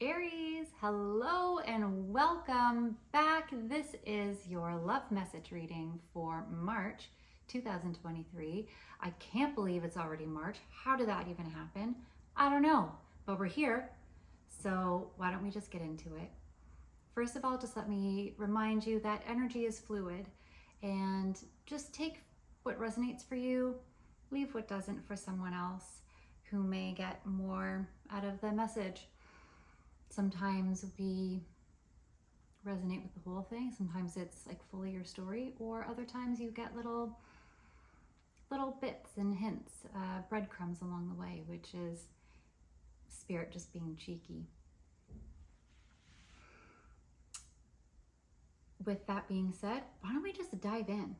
Aries, hello and welcome back. This is your love message reading for March 2023. I can't believe it's already March. How did that even happen? I don't know, but we're here. So why don't we just get into it? First of all, just let me remind you that energy is fluid and just take what resonates for you, leave what doesn't for someone else who may get more out of the message. Sometimes we resonate with the whole thing. Sometimes it's like fully your story, or other times you get little bits and hints, breadcrumbs along the way, which is spirit just being cheeky. With that being said, why don't we just dive in?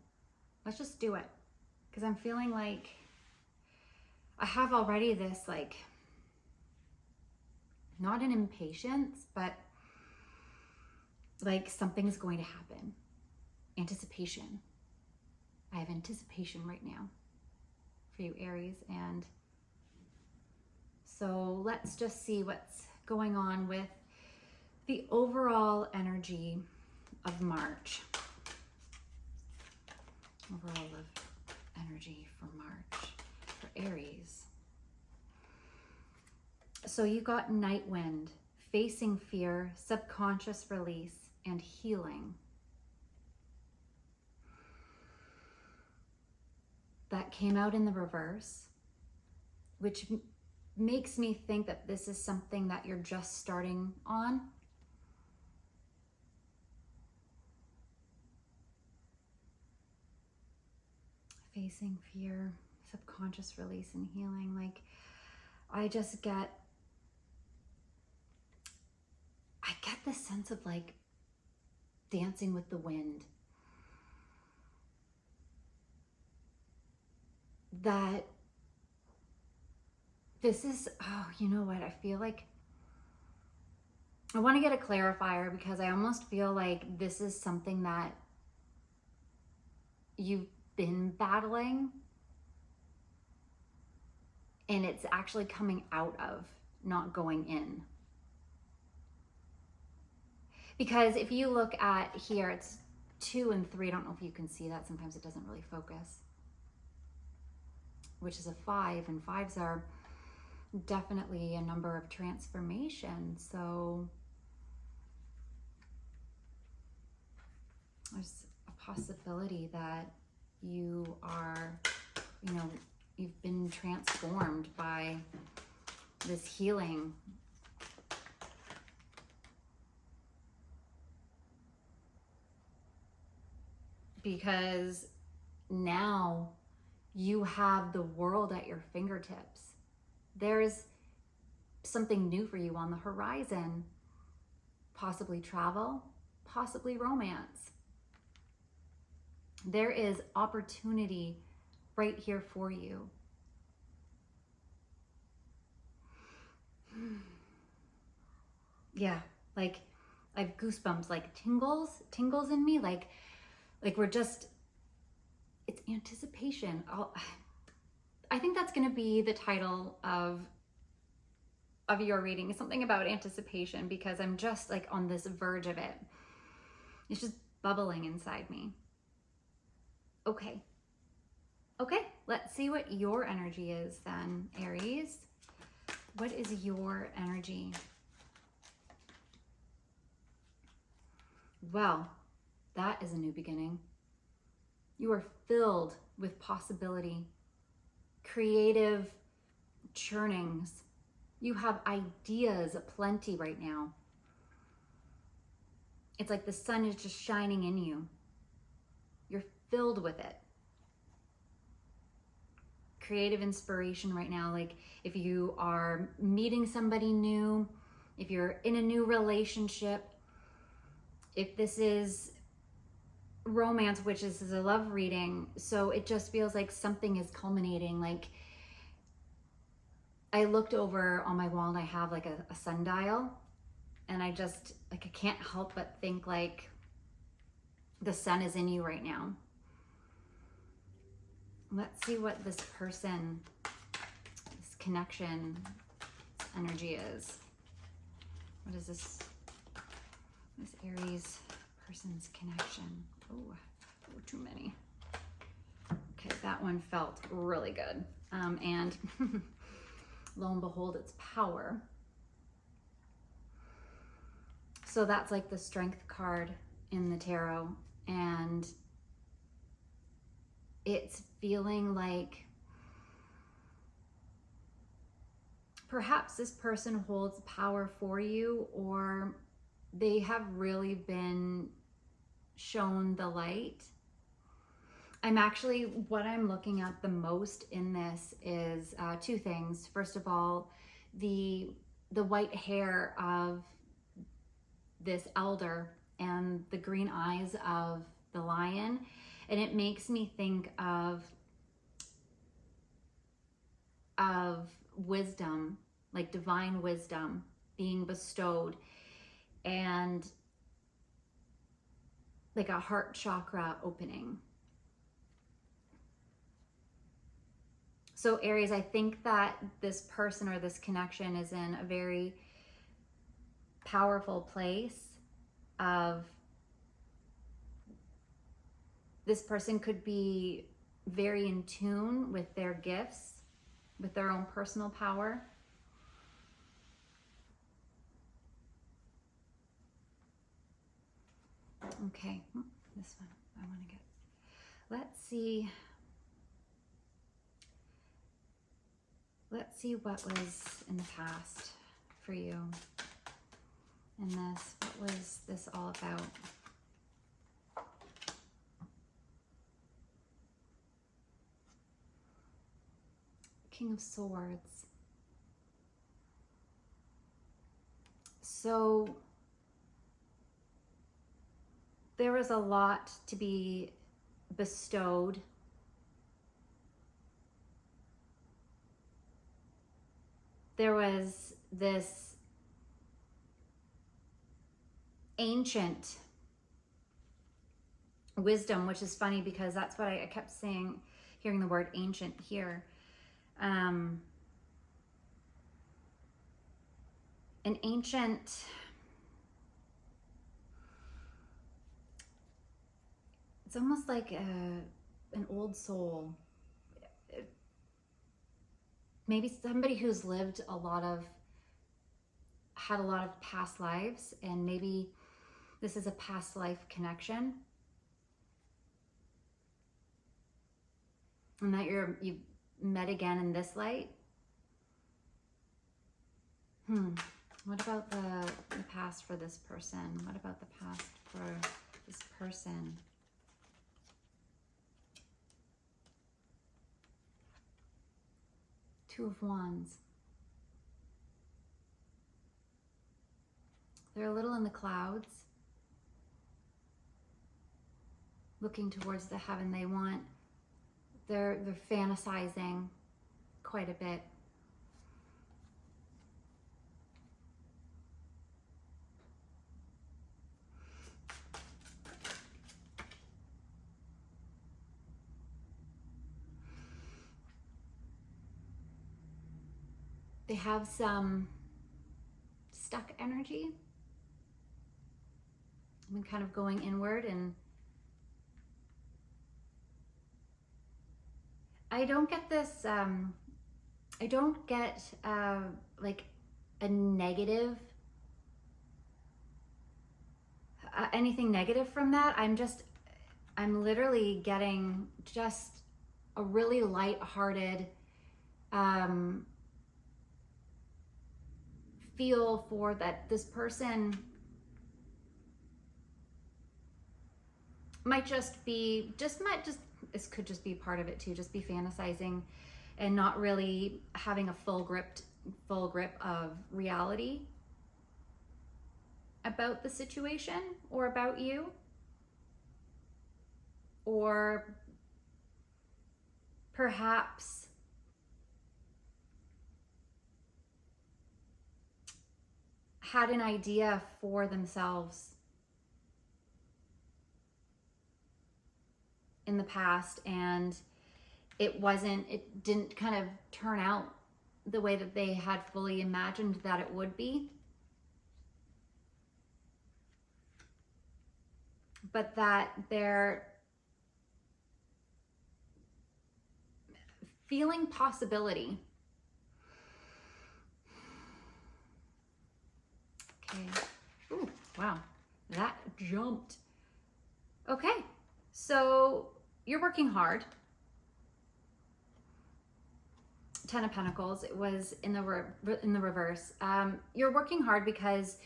Let's just do it. Because I'm feeling like I have already this not an impatience, but like something's going to happen. Anticipation. I have anticipation right now for you, Aries. And so let's just see what's going on with the overall energy of March. Overall energy for March for Aries. So you got Night Wind, facing fear, subconscious release, and healing. That came out in the reverse, which makes me think that this is something that you're just starting on. Facing fear, subconscious release, and healing. Like, I get this sense of like dancing with the wind. That this is, oh, you know what? I feel like I want to get a clarifier, because I almost feel like this is something that you've been battling and it's actually coming out of, not going in. Because if you look at here, it's 2 and 3. I don't know if you can see that. Sometimes it doesn't really focus. Which is a 5, and 5s are definitely a number of transformations. So there's a possibility that you are, you've been transformed by this healing. Because now you have the world at your fingertips. There's something new for you on the horizon. Possibly travel, possibly romance. There is opportunity right here for you. Yeah, like I have goosebumps, like tingles in me, like we're just, it's anticipation. I think that's going to be the title of your reading, something about anticipation, because I'm just like on this verge of it. It's just bubbling inside me. Okay, let's see what your energy is then, Aries. What is your energy? Well, that is a new beginning. You are filled with possibility, creative churnings. You have ideas aplenty right now. It's like the sun is just shining in you. You're filled with it. Creative inspiration right now. Like if you are meeting somebody new, if you're in a new relationship, if this is romance, which is a love reading, so it just feels like something is culminating. Like I looked over on my wall and I have like a sundial, and I just like I can't help but think like the sun is in you right now. Let's see what this person, this connection, this energy is. What is this? This Aries person's connection. Oh, too many. Okay, that one felt really good. And lo and behold, it's power. So that's like the strength card in the tarot. And it's feeling like perhaps this person holds power for you, or they have really been shown the light. What I'm looking at the most in this is two things. First of all, the white hair of this elder and the green eyes of the lion. And it makes me think of wisdom, like divine wisdom being bestowed, and like a heart chakra opening. So Aries, I think that this person or this connection is in a very powerful place of, this person could be very in tune with their gifts, with their own personal power. Okay, this one I want to get. Let's see what was in the past for you in this. What was this all about? King of Swords. So there was a lot to be bestowed. There was this ancient wisdom, which is funny because that's what I kept saying, hearing the word ancient here. An ancient, it's almost like an old soul. Maybe somebody who's had a lot of past lives, and maybe this is a past life connection. And that you've met again in this light. What about the past for this person? What about the past for this person? Two of Wands. They're a little in the clouds, looking towards the heaven they want. They're fantasizing quite a bit. They have some stuck energy. I mean, kind of going inward, and I don't get this, I don't get like a negative, anything negative from that. I'm literally getting just a really light-hearted feel for that this person this could just be part of it too, just be fantasizing and not really having a full grip of reality about the situation or about you, or perhaps had an idea for themselves in the past, and it didn't kind of turn out the way that they had fully imagined that it would be. but that they're feeling possibility. Okay. Ooh, wow, that jumped. Okay, so you're working hard. 10 of Pentacles, it was in the reverse. You're working hard because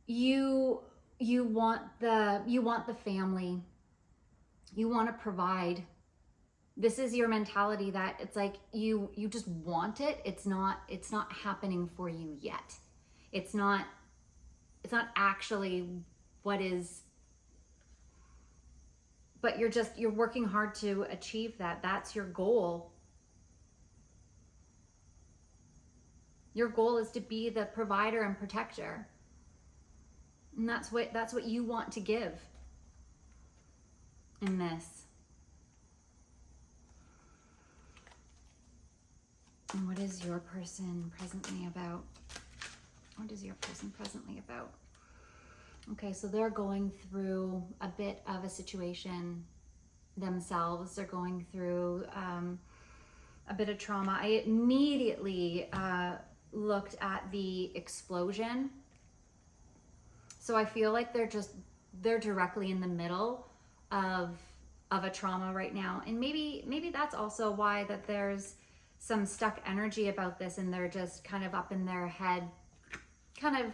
you want the family. You want to provide. This is your mentality that it's like you just want it. It's not happening for you yet. It's not actually what is, but you're working hard to achieve that. That's your goal. Your goal is to be the provider and protector. And that's what you want to give in this. And what is your person presently about? What is your person presently about? Okay, so they're going through a bit of a situation themselves. They're going through a bit of trauma. I immediately looked at the explosion. So I feel like they're directly in the middle of a trauma right now. And maybe that's also why that there's some stuck energy about this, and they're just kind of up in their head, kind of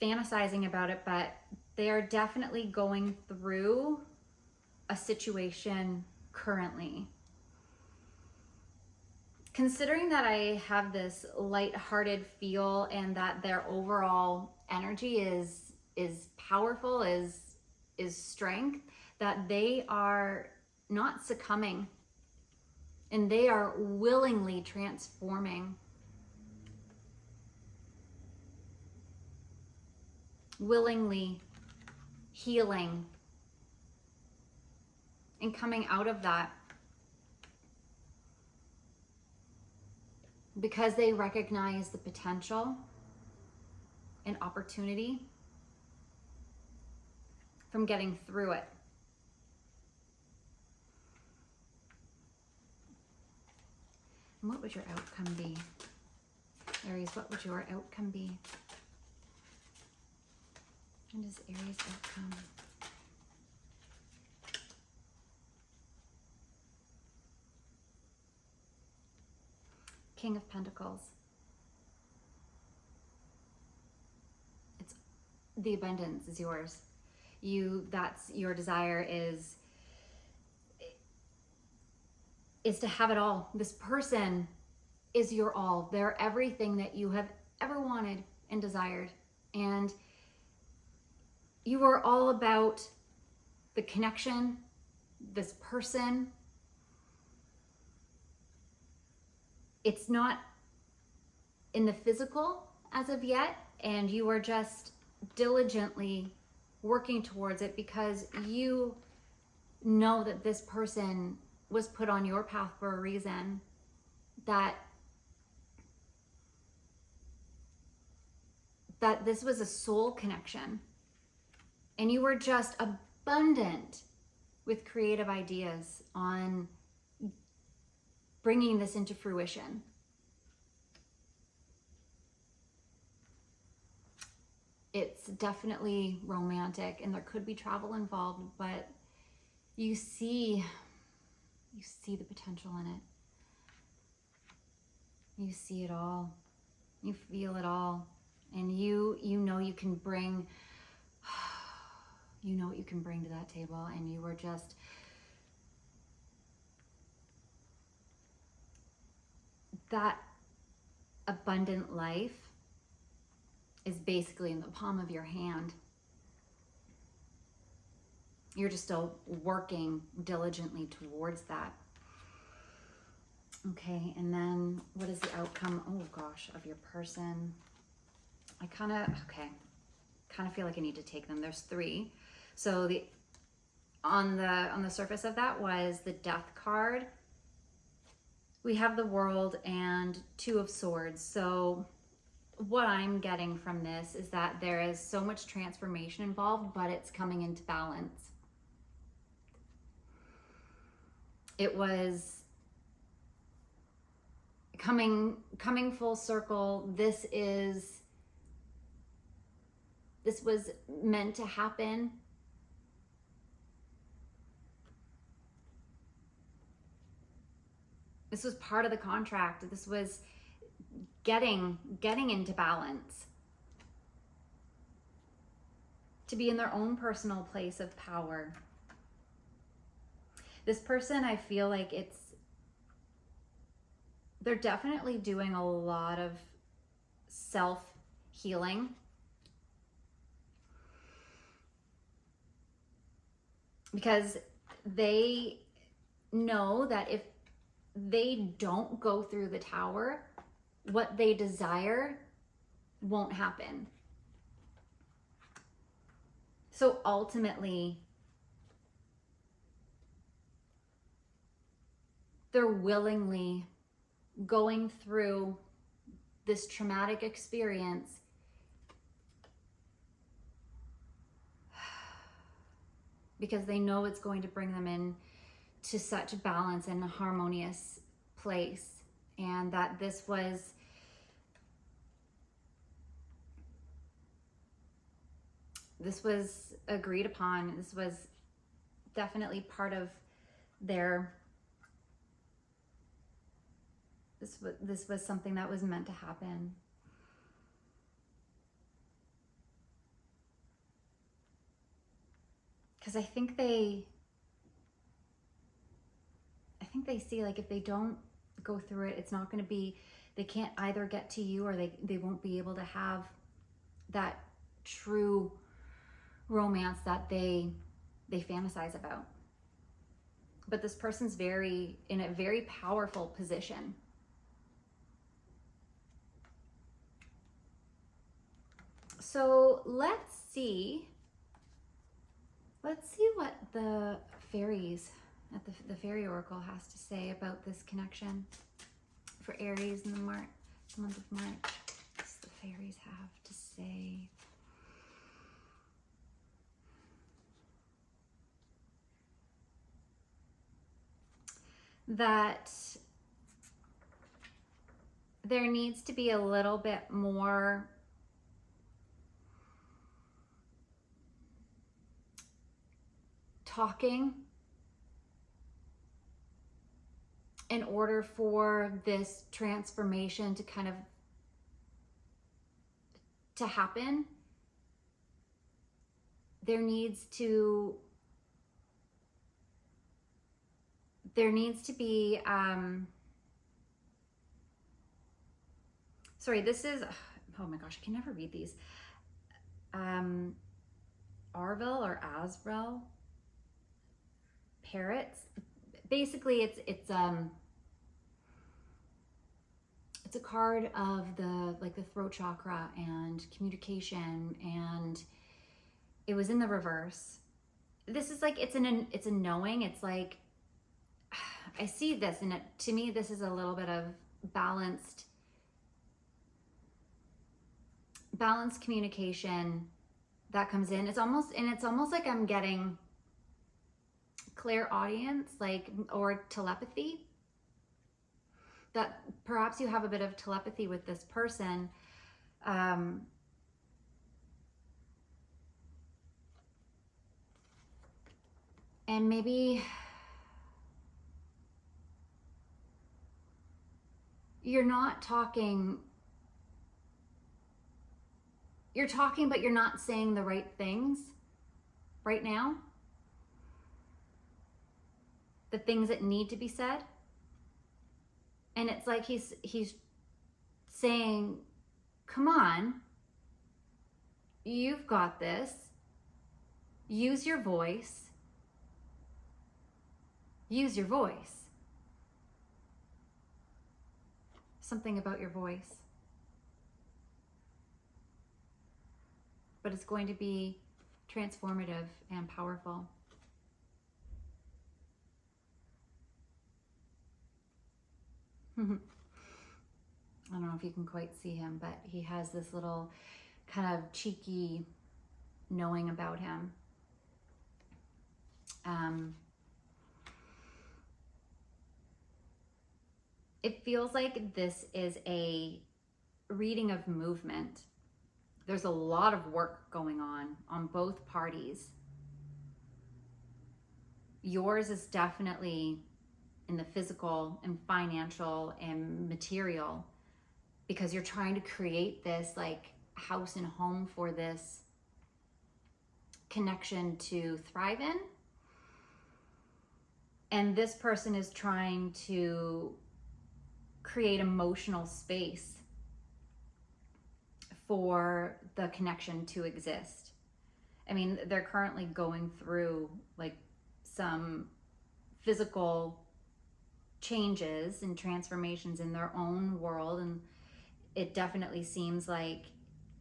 fantasizing about it, but they are definitely going through a situation currently. Considering that I have this light-hearted feel and that their overall energy is powerful, is strength, that they are not succumbing and they are willingly transforming. Willingly healing and coming out of that. Because they recognize the potential and opportunity from getting through it. And what would your outcome be? Aries, what would your outcome be? What is Aries' outcome? King of Pentacles. It's the abundance is yours. That's your desire is to have it all. This person is your all. They're everything that you have ever wanted and desired. And you are all about the connection, this person. It's not in the physical as of yet, and you are just diligently working towards it because you know that this person was put on your path for a reason, that this was a soul connection, and you were just abundant with creative ideas on bringing this into fruition. It's definitely romantic and there could be travel involved, but you see the potential in it. You see it all. You feel it all. And you know you can bring, you know what you can bring to that table, and you are just that abundant life is basically in the palm of your hand. You're just still working diligently towards that. Okay, and then what is the outcome, oh gosh, of your person? I kind of feel like I need to take them. There's 3. So on the surface of that was the Death card. We have the World and 2 of Swords. So what I'm getting from this is that there is so much transformation involved, but it's coming into balance. It was coming full circle. This was meant to happen. This was part of the contract. This was getting into balance, to be in their own personal place of power. This person, I feel like they're definitely doing a lot of self-healing. Because they know that if they don't go through the tower, what they desire won't happen. So ultimately, they're willingly going through this traumatic experience because they know it's going to bring them in to such balance and a harmonious place, and that this was agreed upon. This was definitely part of their, this was something that was meant to happen. Because I think they see, like, if they don't go through it, it's not going to be, they can't either get to you, or they won't be able to have that true romance that they fantasize about. But this person's in a very powerful position. So let's see what the fairies at the fairy oracle has to say about this connection for Aries in the month of March. What does the fairies have to say? That there needs to be a little bit more talking in order for this transformation to kind of to happen. There needs to be sorry, this is, oh my gosh, I can never read these. Arvel or Asrel parrots. Basically, it's a card of the throat chakra and communication, and it was in the reverse. This is like, it's a knowing. It's like, I see this, and to me, this is a little bit of balanced communication that comes in. It's almost like I'm getting clairaudience, or telepathy, that perhaps you have a bit of telepathy with this person. And maybe you're not talking, you're talking, but you're not saying the right things right now. The things that need to be said. And it's like he's saying, come on, you've got this. Use your voice. Use your voice. Something about your voice. But it's going to be transformative and powerful. I don't know if you can quite see him, but he has this little kind of cheeky knowing about him. It feels like this is a reading of movement. There's a lot of work going on both parties. Yours is definitely in the physical and financial and material, because you're trying to create this like house and home for this connection to thrive in. And this person is trying to create emotional space for the connection to exist. I mean, they're currently going through like some physical changes and transformations in their own world, and it definitely seems like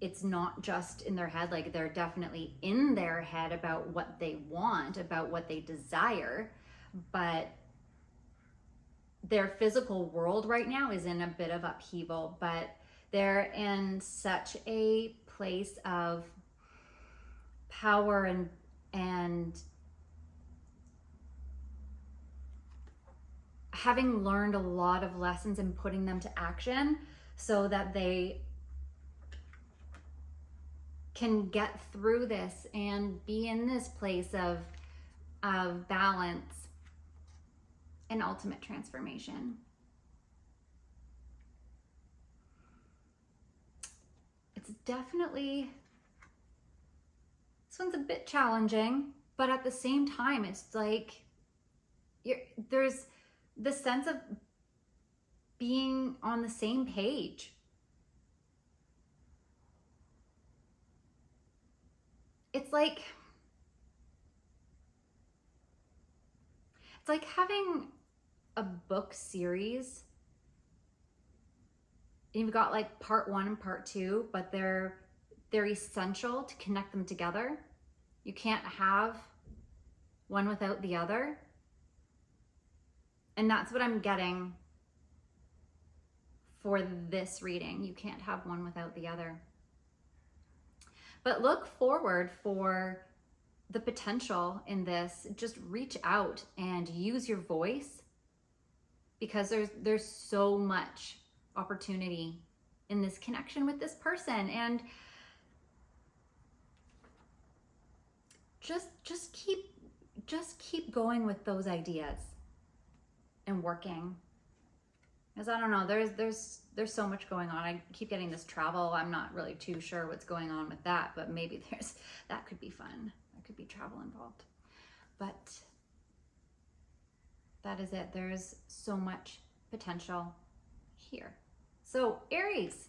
it's not just in their head. Like they're definitely in their head about what they want, about what they desire, but their physical world right now is in a bit of upheaval. But they're in such a place of power and having learned a lot of lessons and putting them to action so that they can get through this and be in this place of balance and ultimate transformation. It's definitely, this one's a bit challenging, but at the same time, it's like there's the sense of being on the same page. It's like having a book series. You've got like part 1 and part 2, but they're essential to connect them together. You can't have one without the other. And that's what I'm getting for this reading. You can't have one without the other. But look forward for the potential in this. Just reach out and use your voice, because there's so much opportunity in this connection with this person. And just keep going with those ideas and working. Because I don't know, there's so much going on. I keep getting this travel. I'm not really too sure what's going on with that, but maybe that could be fun. There could be travel involved. But that is it. There's so much potential here. So Aries,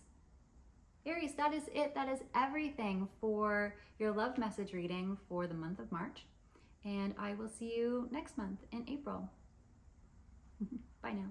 that is it. That is everything for your love message reading for the month of March. And I will see you next month in April. Bye now.